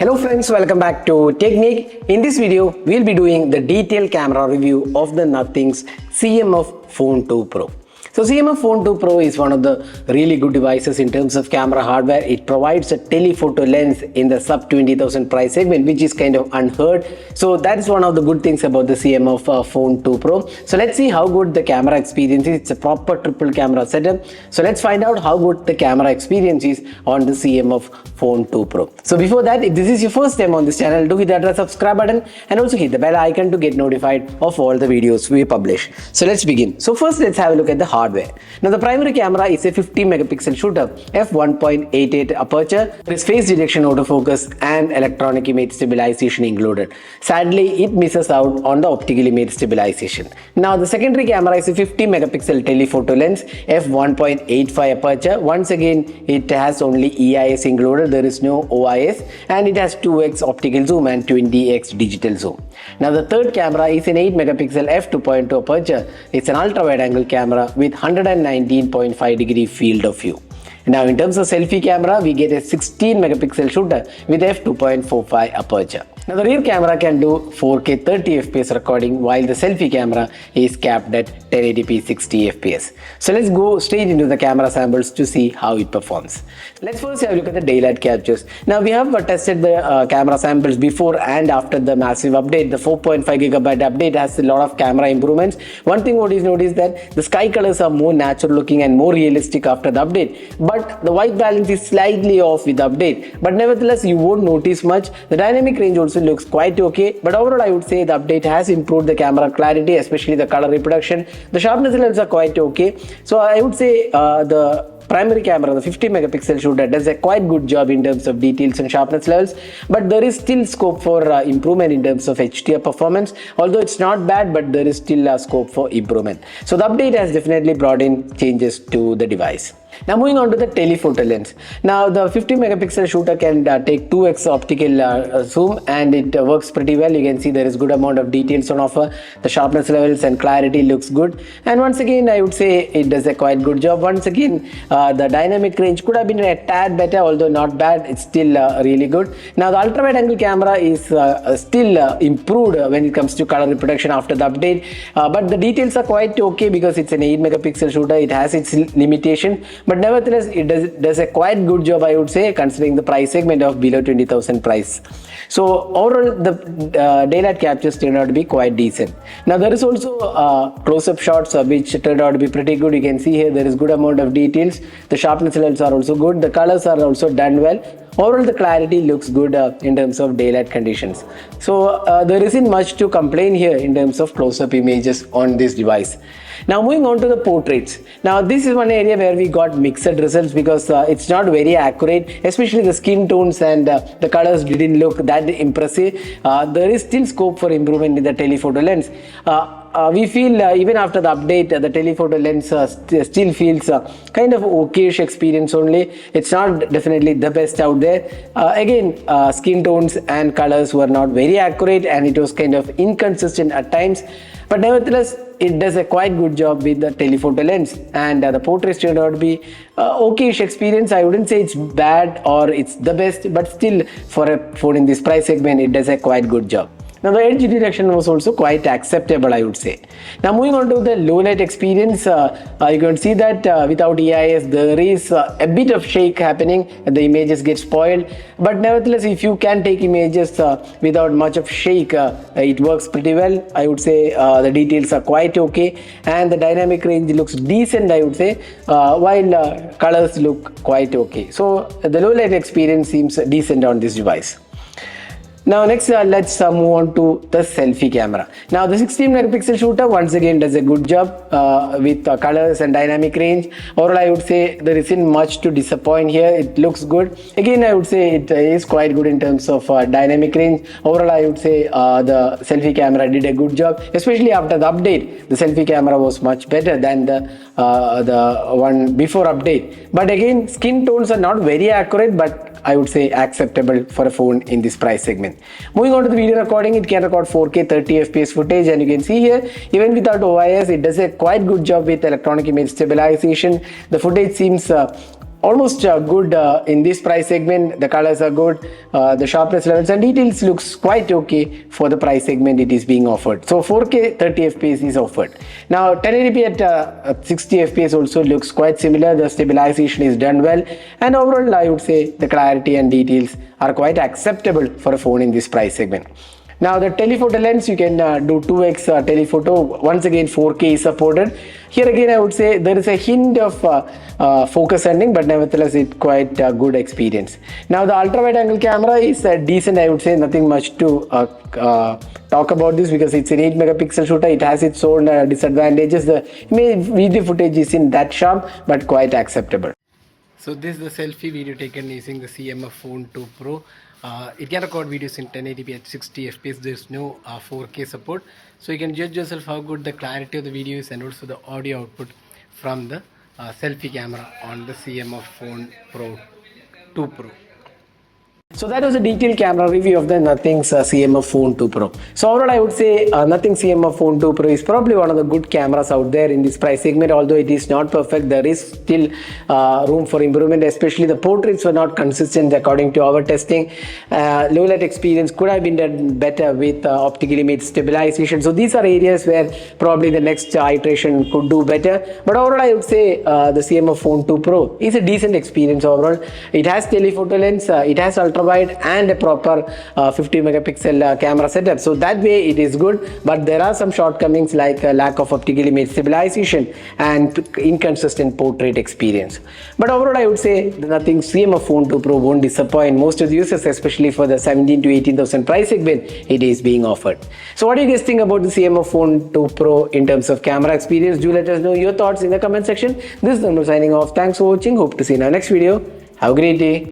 Hello friends, welcome back to Technique. In this video, we'll be doing the detailed camera review of the Nothing's CMF Phone 2 Pro. So CMF Phone 2 Pro is one of the really good devices in terms of camera hardware. It provides a telephoto lens in the sub 20,000 price segment, which is kind of unheard. So that is one of the good things about the CMF Phone 2 Pro. So let's see how good the camera experience is. It's a proper triple camera setup. So let's find out how good the camera experience is on the CMF Phone 2 Pro. So before that, if this is your first time on this channel, do hit that subscribe button and also hit the bell icon to get notified of all the videos we publish. So let's begin. So first, let's have a look at the hardware. Now the primary camera is a 50 megapixel shooter, f1.88 aperture. There is face detection, autofocus and electronic image stabilization included. Sadly, it misses out on the optical image stabilization. Now the secondary camera is a 50 megapixel telephoto lens, f1.85 aperture. Once again, it has only EIS included. There is no OIS, and it has 2x optical zoom and 20x digital zoom. Now the third camera is an 8 megapixel f2.2 aperture. It's an ultra wide angle camera with 119.5 degree field of view. Now in terms of selfie camera, we get a 16 megapixel shooter with f2.45 aperture. Now the rear camera can do 4K 30 fps recording, while the selfie camera is capped at 1080p 60 fps. So let's go straight into the camera samples to see how it performs. Let's first have a look at the daylight captures. Now we have tested the camera samples before and after the massive update. The 4.5 gigabyte update has a lot of camera improvements. One thing what is noticed that the sky colors are more natural looking and more realistic after the update, but the white balance is slightly off with the update. But nevertheless, you won't notice much. The dynamic range also looks quite okay, but overall I would say the update has improved the camera clarity, especially the color reproduction. The sharpness levels are quite okay. So I would say the primary camera, the 50 megapixel shooter, does a quite good job in terms of details and sharpness levels, but there is still scope for improvement in terms of HDR performance. Although it's not bad, but there is still a scope for improvement. So the update has definitely brought in changes to the device. Now moving on to the telephoto lens. Now the 50 megapixel shooter can take 2x optical zoom, and it works pretty well. You can see there is good amount of details on offer. The sharpness levels and clarity looks good, and once again I would say it does a quite good job. Once again the dynamic range could have been a tad better, although not bad. It's still really good. Now the ultra wide angle camera is still improved when it comes to color reproduction after the update, but the details are quite okay because it's an 8 megapixel shooter. It has its limitation, but nevertheless it does a quite good job, I would say, considering the price segment of below 20,000 price. So overall the daylight captures turned out to be quite decent. Now there is also close-up shots which turned out to be pretty good. You can see here there is good amount of details. The sharpness levels are also good. The colors are also done well. Overall the clarity looks good in terms of daylight conditions. So there isn't much to complain here in terms of close-up images on this device. Now moving on to the portraits. Now this is one area where we got mixed results because it's not very accurate, especially the skin tones and the colors didn't look that impressive. There is still scope for improvement in the telephoto lens. We feel even after the update, the telephoto lens still feels kind of okayish experience only. It's not definitely the best out there. Again, skin tones and colors were not very accurate, and it was kind of inconsistent at times. But nevertheless, it does a quite good job with the telephoto lens, and the portraits turned out to be okayish experience. I wouldn't say it's bad or it's the best, but still for a phone in this price segment, it does a quite good job. Now the edge detection was also quite acceptable, I would say. Now moving on to the low light experience, you can see that without EIS there is a bit of shake happening and the images get spoiled. But nevertheless, if you can take images without much of shake, it works pretty well. I would say the details are quite okay, and the dynamic range looks decent, I would say, while colors look quite okay. So the low light experience seems decent on this device. Now next let's move on to the selfie camera. Now the 16 megapixel shooter once again does a good job with colors and dynamic range. Overall I would say there isn't much to disappoint here. It looks good. Again I would say it is quite good in terms of dynamic range. Overall I would say the selfie camera did a good job, especially after the update. The selfie camera was much better than the one before update. But again, skin tones are not very accurate, but I would say acceptable for a phone in this price segment. Moving on to the video recording, it can record 4K 30 fps footage, and you can see here even without OIS it does a quite good job with electronic image stabilization. The footage seems almost good in this price segment. The colors are good, the sharpness levels and details looks quite okay for the price segment it is being offered. So 4K 30 FPS is offered. Now 1080p at 60 FPS also looks quite similar. The stabilization is done well, and overall I would say the clarity and details are quite acceptable for a phone in this price segment. Now the telephoto lens, you can do 2x telephoto. Once again 4K is supported. Here again I would say there is a hint of focus ending, but nevertheless it's quite a good experience. Now the ultra wide angle camera is decent, I would say. Nothing much to talk about this because it's an 8 megapixel shooter. It has its own disadvantages. The video footage is in that sharp but quite acceptable. So this is the selfie video taken using the CMF Phone 2 Pro. It can record videos in 1080p at 60 fps. There's no 4K support, so you can judge yourself how good the clarity of the video is and also the audio output from the selfie camera on the CMF Phone 2 Pro. So that was a detailed camera review of the Nothing's CMF Phone 2 Pro. So overall I would say Nothing CMF Phone 2 Pro is probably one of the good cameras out there in this price segment. Although it is not perfect, there is still room for improvement, especially the portraits were not consistent according to our testing. Low light experience could have been done better with optical image stabilization. So these are areas where probably the next iteration could do better. But overall I would say the CMF Phone 2 Pro is a decent experience overall. It has telephoto lens, it has ultra wide and a proper 50 megapixel camera setup, so that way it is good. But there are some shortcomings like lack of optical image stabilization and inconsistent portrait experience. But overall I would say the Nothing CMF Phone 2 Pro won't disappoint most of the users, especially for the 17 to 18,000 price segment it is being offered. So what do you guys think about the CMF Phone 2 Pro in terms of camera experience? Do let us know your thoughts in the comment section. This is Dhanur signing off. Thanks for watching. Hope to see you in our next video. Have a great day.